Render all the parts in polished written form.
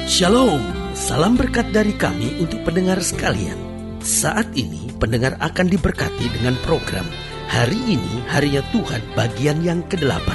Shalom, salam berkat dari kami untuk pendengar sekalian. Saat ini pendengar akan diberkati dengan program Hari Ini Harinya Tuhan bagian yang ke-8.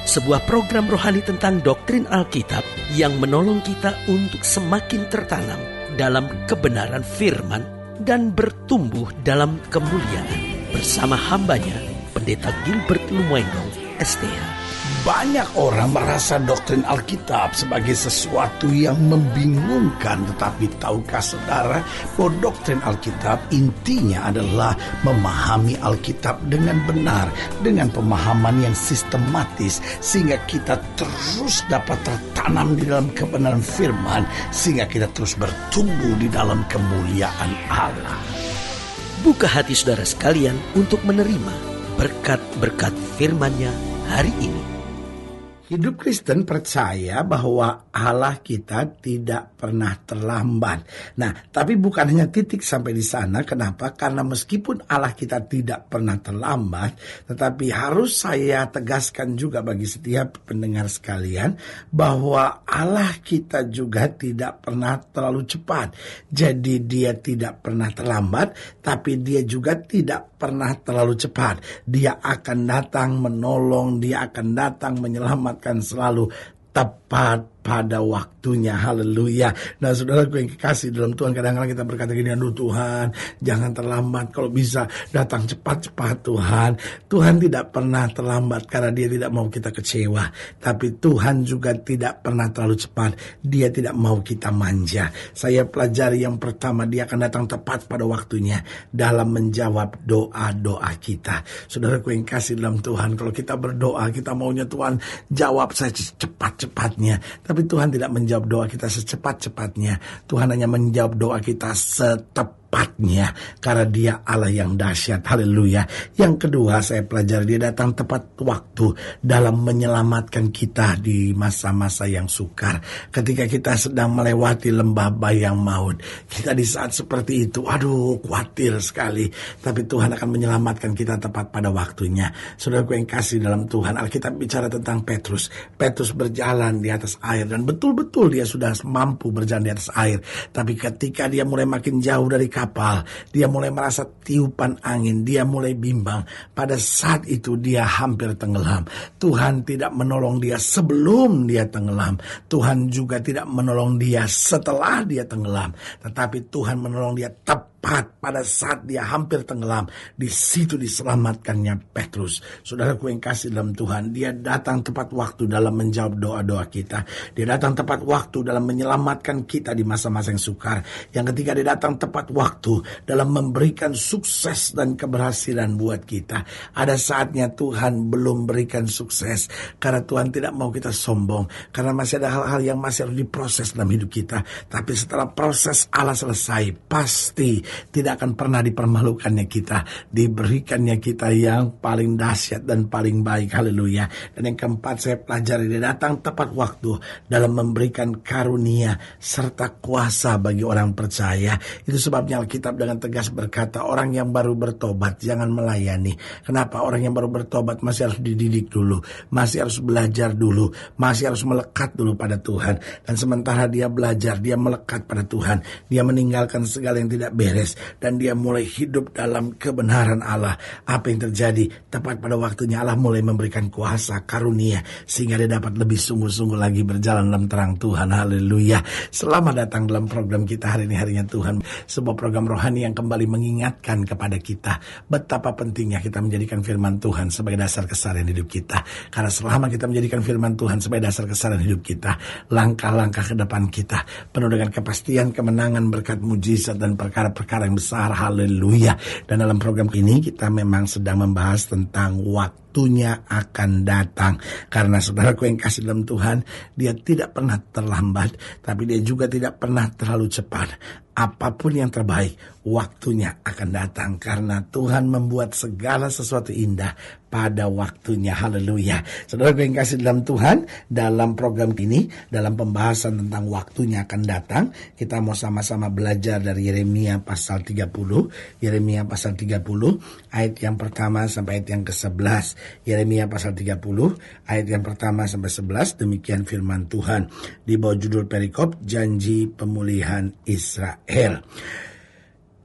Sebuah program rohani tentang doktrin Alkitab yang menolong kita untuk semakin tertanam dalam kebenaran firman dan bertumbuh dalam kemuliaan. Bersama hambanya, Pendeta Gilbert Lumoendong, STH. Banyak orang merasa doktrin Alkitab sebagai sesuatu yang membingungkan. Tetapi tahukah saudara bahwa doktrin Alkitab intinya adalah memahami Alkitab dengan benar, dengan pemahaman yang sistematis, sehingga kita terus dapat tertanam di dalam kebenaran firman, sehingga kita terus bertumbuh di dalam kemuliaan Allah. Buka hati saudara sekalian untuk menerima berkat-berkat firman-Nya hari ini. Hidup Kristen percaya bahwa Allah kita tidak pernah terlambat. Nah, tapi bukan hanya titik sampai di sana. Kenapa? Karena meskipun Allah kita tidak pernah terlambat, tetapi harus saya tegaskan juga bagi setiap pendengar sekalian bahwa Allah kita juga tidak pernah terlalu cepat. Jadi dia tidak pernah terlambat, tapi dia juga tidak pernah terlalu cepat. Dia akan datang menolong, dia akan datang menyelamatkan selalu tepat pada waktunya. Haleluya. Nah, saudaraku yang kekasih dalam Tuhan, kadang-kadang kita berkata gini, aduh Tuhan, jangan terlambat, kalau bisa datang cepat-cepat Tuhan. Tuhan tidak pernah terlambat karena dia tidak mau kita kecewa. Tapi Tuhan juga tidak pernah terlalu cepat. Dia tidak mau kita manja. Saya pelajari yang pertama, dia akan datang tepat pada waktunya dalam menjawab doa-doa kita. Saudaraku yang kasih dalam Tuhan, kalau kita berdoa, kita maunya Tuhan jawab saya cepat-cepatnya. Tapi Tuhan tidak menjawab doa kita secepat-cepatnya. Tuhan hanya menjawab doa kita setepatnya, karena dia Allah yang dahsyat. Haleluya. Yang kedua saya pelajari, dia datang tepat waktu dalam menyelamatkan kita di masa-masa yang sukar. Ketika kita sedang melewati lembah bayang maut, kita di saat seperti itu, aduh khawatir sekali. Tapi Tuhan akan menyelamatkan kita tepat pada waktunya. Saudaraku yang kasih dalam Tuhan, Alkitab bicara tentang Petrus. Petrus berjalan di atas air, dan betul-betul dia sudah mampu berjalan di atas air. Tapi ketika dia mulai makin jauh dari kapal, dia mulai merasa tiupan angin, dia mulai bimbang. Pada saat itu dia hampir tenggelam. Tuhan tidak menolong dia sebelum dia tenggelam. Tuhan juga tidak menolong dia setelah dia tenggelam. Tetapi Tuhan menolong dia tepat pada saat dia hampir tenggelam. Di situ diselamatkannya Petrus. Saudaraku yang kasih dalam Tuhan, dia datang tepat waktu dalam menjawab doa-doa kita. Dia datang tepat waktu dalam menyelamatkan kita di masa-masa yang sukar. Yang ketiga, dia datang tepat waktu dalam memberikan sukses dan keberhasilan buat kita. Ada saatnya Tuhan belum berikan sukses karena Tuhan tidak mau kita sombong, karena masih ada hal-hal yang masih harus diproses dalam hidup kita. Tapi setelah proses Allah selesai, pasti tidak akan pernah dipermalukannya kita, diberikannya kita yang paling dahsyat dan paling baik. Haleluya. Dan yang keempat saya pelajari, dia datang tepat waktu dalam memberikan karunia serta kuasa bagi orang percaya. Itu sebabnya Alkitab dengan tegas berkata, orang yang baru bertobat jangan melayani. Kenapa? Orang yang baru bertobat masih harus dididik dulu, masih harus belajar dulu, masih harus melekat dulu pada Tuhan. Dan sementara dia belajar, dia melekat pada Tuhan, dia meninggalkan segala yang tidak beres, dan dia mulai hidup dalam kebenaran Allah. Apa yang terjadi? Tepat pada waktunya Allah mulai memberikan kuasa, karunia, sehingga dia dapat lebih sungguh-sungguh lagi berjalan dalam terang Tuhan. Haleluya. Selamat datang dalam program kita hari ini, Harinya Tuhan. Sebuah program rohani yang kembali mengingatkan kepada kita betapa pentingnya kita menjadikan firman Tuhan sebagai dasar keseharian hidup kita. Karena selama kita menjadikan firman Tuhan sebagai dasar keseharian hidup kita, langkah-langkah ke depan kita penuh dengan kepastian, kemenangan, berkat mujizat dan perkara-perkara yang besar. Haleluya. Dan dalam program ini kita memang sedang membahas tentang waktunya akan datang. Karena saudaraku yang kasih dalam Tuhan, dia tidak pernah terlambat, tapi dia juga tidak pernah terlalu cepat. Apapun yang terbaik, waktunya akan datang, karena Tuhan membuat segala sesuatu indah pada waktunya. Haleluya. Saudara yang kasih dalam Tuhan, dalam program ini, dalam pembahasan tentang waktunya akan datang, kita mau sama-sama belajar dari Yeremia pasal 30. Yeremia pasal 30 ayat yang pertama sampai ayat yang ke-11. Yeremia pasal 30 ayat yang pertama sampai 11, demikian firman Tuhan di bawah judul perikop janji pemulihan Israel.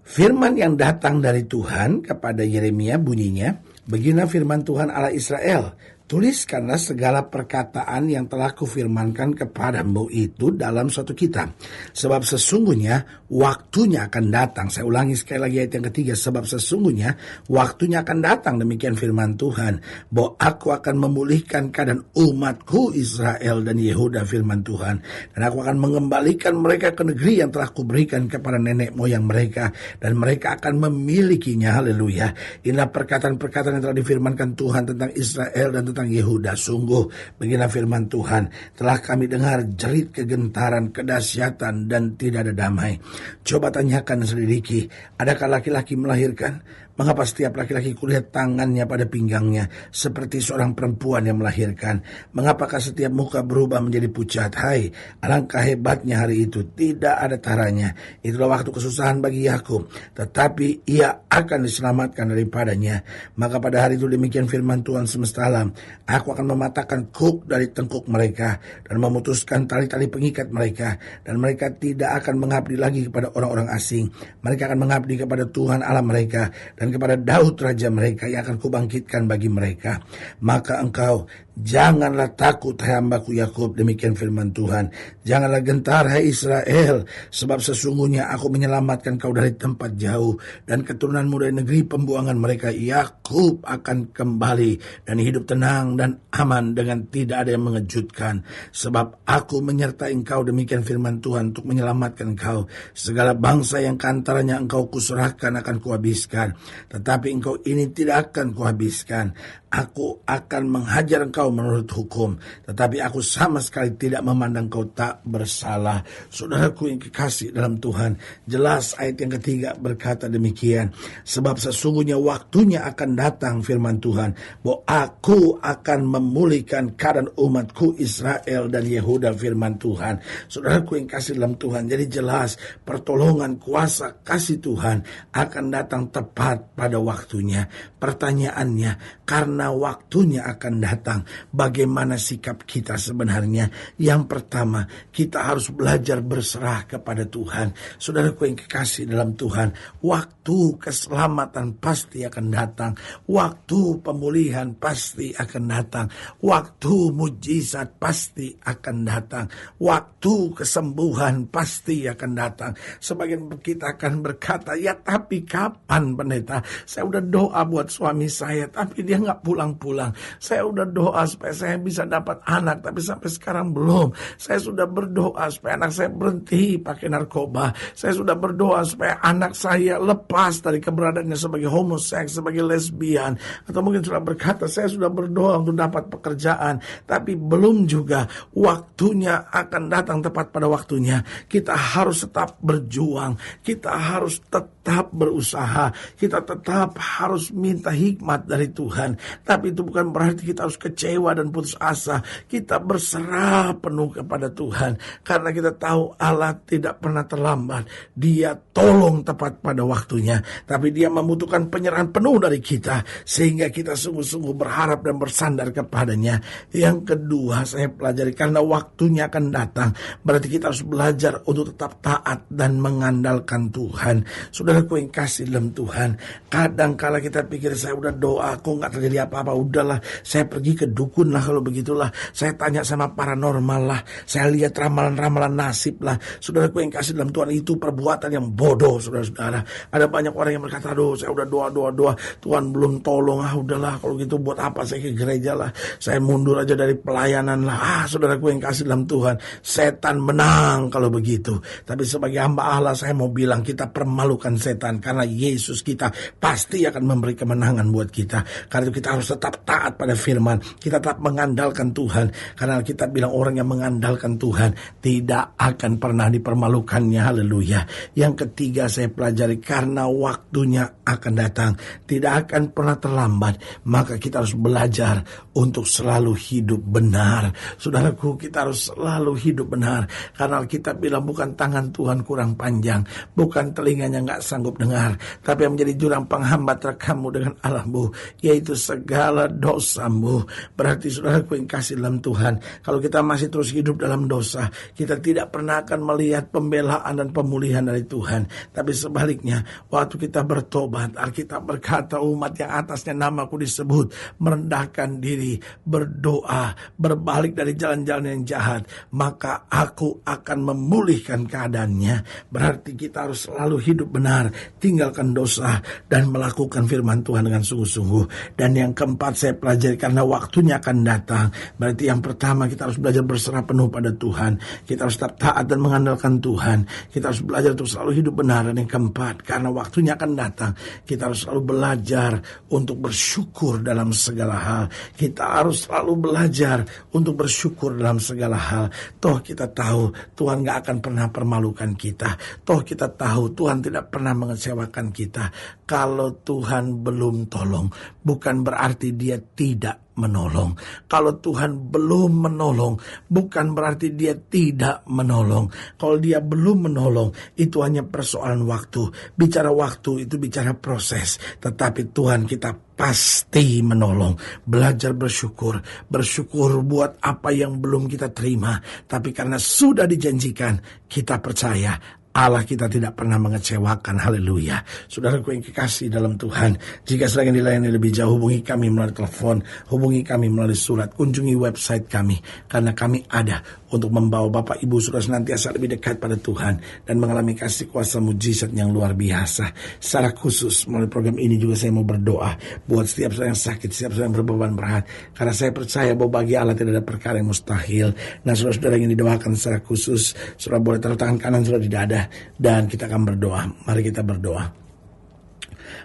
Firman yang datang dari Tuhan kepada Yeremia bunyinya, beginilah firman Tuhan Allah Israel, tuliskanlah segala perkataan yang telah kufirmankan kepadamu itu dalam suatu kitab. Sebab sesungguhnya waktunya akan datang. Saya ulangi sekali lagi ayat yang ketiga. Sebab sesungguhnya waktunya akan datang, demikian firman Tuhan, bahwa aku akan memulihkan keadaan umatku Israel dan Yehuda, firman Tuhan. Dan aku akan mengembalikan mereka ke negeri yang telah kuberikan kepada nenek moyang mereka. Dan mereka akan memilikinya. Haleluya. Inilah perkataan-perkataan yang telah difirmankan Tuhan tentang Israel dan tentang Yehuda. Sungguh beginilah firman Tuhan, telah kami dengar jerit kegentaran, kedahsyatan, dan tidak ada damai. Coba tanyakan, selidiki, adakah laki-laki melahirkan? Mengapa setiap laki-laki kulihat tangannya pada pinggangnya seperti seorang perempuan yang melahirkan? Mengapakah setiap muka berubah menjadi pucat? Hai, alangkah hebatnya hari itu, tidak ada taranya. Itulah waktu kesusahan bagi Yakub, tetapi ia akan diselamatkan daripadanya. Maka pada hari itu demikian firman Tuhan semesta alam, aku akan mematahkan kuk dari tengkuk mereka dan memutuskan tali-tali pengikat mereka, dan mereka tidak akan mengabdi lagi kepada orang-orang asing. Mereka akan mengabdi kepada Tuhan Allah mereka dan kepada Daud raja mereka yang akan kubangkitkan bagi mereka. Maka engkau janganlah takut, hai hambaku Yakub, demikian firman Tuhan. Janganlah gentar, hai Israel, sebab sesungguhnya aku menyelamatkan kau dari tempat jauh dan keturunanmu dari negeri pembuangan mereka. Yakub akan kembali dan hidup tenang dan aman dengan tidak ada yang mengejutkan. Sebab aku menyertai engkau, demikian firman Tuhan, untuk menyelamatkan engkau. Segala bangsa yang keantaranya engkau kuserahkan akan kuhabiskan, tetapi engkau ini tidak akan kuhabiskan. Aku akan menghajar engkau menurut hukum, tetapi aku sama sekali tidak memandang kau tak bersalah. Saudaraku yang kekasih dalam Tuhan, jelas ayat yang ketiga berkata demikian, sebab sesungguhnya waktunya akan datang, firman Tuhan, bahwa aku akan memulihkan keadaan umatku Israel dan Yehuda, firman Tuhan. Saudaraku yang kasih dalam Tuhan, jadi jelas pertolongan, kuasa, kasih Tuhan akan datang tepat pada waktunya. Pertanyaannya, karena waktunya akan datang, bagaimana sikap kita sebenarnya? Yang pertama, kita harus belajar berserah kepada Tuhan. Saudaraku yang kekasih dalam Tuhan, waktu keselamatan pasti akan datang, waktu pemulihan pasti akan datang, waktu mujizat pasti akan datang, waktu kesembuhan pasti akan datang. Sebagian kita akan berkata, ya tapi kapan pendeta? Saya udah doa buat suami saya, tapi dia gak pulang-pulang. Saya udah doa supaya saya bisa dapat anak, tapi sampai sekarang belum. Saya sudah berdoa supaya anak saya berhenti pakai narkoba. Saya sudah berdoa supaya anak saya lepas dari keberadaannya sebagai homoseks, sebagai lesbian. Atau mungkin sudah berkata, saya sudah berdoa untuk dapat pekerjaan, tapi belum juga. Waktunya akan datang tepat pada waktunya. Kita harus tetap berjuang. Kita harus tetap berusaha. Kita tetap harus minta hikmat dari Tuhan. Tapi itu bukan berarti kita harus kecewa dan putus asa. Kita berserah penuh kepada Tuhan, karena kita tahu Allah tidak pernah terlambat. Dia tolong tepat pada waktunya, tapi Dia membutuhkan penyerahan penuh dari kita, sehingga kita sungguh-sungguh berharap dan bersandar kepadanya. Yang kedua, saya pelajari, karena waktunya akan datang, berarti kita harus belajar untuk tetap taat dan mengandalkan Tuhan. Saudaraku yang kasih dalam Tuhan, kadang kala kita pikir, saya udah doa, kok gak terjadi apa-apa, udahlah, saya pergi ke dukun lah kalau begitulah, saya tanya sama paranormal lah, saya lihat ramalan-ramalan nasib lah. Saudaraku yang kasih dalam Tuhan, itu perbuatan yang bodoh, saudara-saudara. Ada banyak orang yang berkata, aduh saya udah doa, Tuhan belum tolong, udahlah kalau gitu buat apa saya ke gereja lah, saya mundur aja dari pelayanan lah. Saudaraku yang kasih dalam Tuhan, setan menang kalau begitu. Tapi sebagai hamba Allah, saya mau bilang, kita permalukan setan, karena Yesus kita pasti akan memberi kemenangan buat kita. Karena itu kita harus tetap taat pada firman, kita tetap mengandalkan Tuhan, karena kita bilang orang yang mengandalkan Tuhan tidak akan pernah dipermalukannya. Haleluya. Yang ketiga, saya pelajari, karena waktunya akan datang, tidak akan pernah terlambat, maka kita harus belajar untuk selalu hidup benar. Saudaraku, kita harus selalu hidup benar, karena kita bilang bukan tangan Tuhan kurang panjang, bukan telinganya gak sanggup dengar, tapi yang menjadi jurang penghambat kamu dengan Allahmu, yaitu segala segala dosamu. Berarti saudaraku yang kasih dalam Tuhan, kalau kita masih terus hidup dalam dosa, kita tidak pernah akan melihat pembelaan dan pemulihan dari Tuhan. Tapi sebaliknya, waktu kita bertobat, Alkitab berkata umat yang atasnya namaku disebut, merendahkan diri, berdoa, berbalik dari jalan-jalan yang jahat, maka aku akan memulihkan keadaannya. Berarti kita harus selalu hidup benar, tinggalkan dosa, dan melakukan firman Tuhan dengan sungguh-sungguh. Dan yang keempat saya pelajari, karena waktunya akan datang. Berarti yang pertama, kita harus belajar berserah penuh pada Tuhan. Kita harus tetap taat dan mengandalkan Tuhan. Kita harus belajar untuk selalu hidup benar. Dan yang keempat, karena waktunya akan datang, kita harus selalu belajar untuk bersyukur dalam segala hal. Kita harus selalu belajar untuk bersyukur dalam segala hal. Toh kita tahu Tuhan gak akan pernah permalukan kita. Toh kita tahu Tuhan tidak pernah mengecewakan kita. Kalau Tuhan belum tolong, bukan berarti Dia tidak menolong. Kalau Tuhan belum menolong, bukan berarti Dia tidak menolong. Kalau Dia belum menolong, itu hanya persoalan waktu. Bicara waktu itu bicara proses. Tetapi Tuhan kita pasti menolong. Belajar bersyukur. Bersyukur buat apa yang belum kita terima. Tapi karena sudah dijanjikan, kita percaya Allah kita tidak pernah mengecewakan. Haleluya. Saudaraku yang kekasih dalam Tuhan, jika sedang dilayani lebih jauh, hubungi kami melalui telepon, hubungi kami melalui surat, kunjungi website kami, karena kami ada untuk membawa Bapak Ibu Saudara senantiasa lebih dekat pada Tuhan dan mengalami kasih kuasa mujizat yang luar biasa. Secara khusus melalui program ini juga saya mau berdoa buat setiap orang yang sakit, setiap orang yang berbeban berat, karena saya percaya bahwa bagi Allah tidak ada perkara yang mustahil. Nah, saudara-saudara yang didoakan secara khusus, saudara boleh taruh tangan kanan saudara di dada, dan kita akan berdoa. Mari kita berdoa.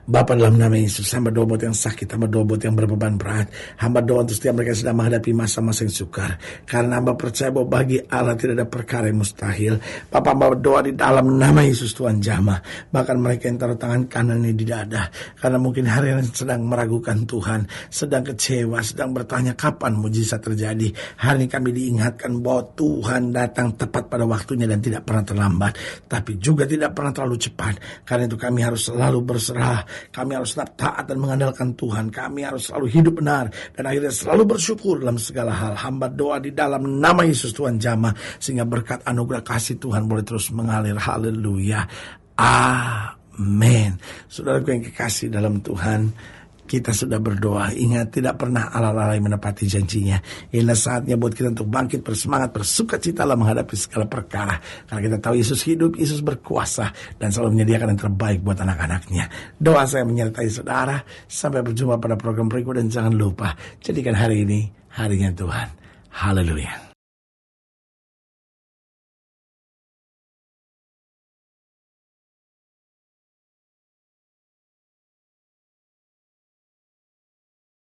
Bapa, dalam nama Yesus, hamba doa buat yang sakit, hamba doa buat yang berbeban berat, hamba doa untuk setiap mereka yang sedang menghadapi masa-masa yang sukar, karena hamba percaya bahwa bagi Allah tidak ada perkara yang mustahil. Bapa, hamba doa di dalam nama Yesus, Tuhan jamah bahkan mereka yang taruh tangan kanan ini di dada, karena mungkin hari ini sedang meragukan Tuhan, sedang kecewa, sedang bertanya kapan mujizat terjadi. Hari ini kami diingatkan bahwa Tuhan datang tepat pada waktunya dan tidak pernah terlambat, tapi juga tidak pernah terlalu cepat. Karena itu kami harus selalu berserah, kami harus tetap taat dan mengandalkan Tuhan. Kami harus selalu hidup benar dan akhirnya selalu bersyukur dalam segala hal. Hamba doa di dalam nama Yesus, Tuhan jamah, sehingga berkat anugerah kasih Tuhan boleh terus mengalir. Haleluya. Amin. Saudaraku yang kekasih dalam Tuhan, kita sudah berdoa. Ingat, tidak pernah Allah lalai menepati janjinya. Inilah saatnya buat kita untuk bangkit, bersemangat, bersukacita dalam menghadapi segala perkara. Karena kita tahu Yesus hidup, Yesus berkuasa, dan selalu menyediakan yang terbaik buat anak-anaknya. Doa saya menyertai saudara. Sampai berjumpa pada program berikut, dan jangan lupa, jadikan hari ini harinya Tuhan. Haleluya.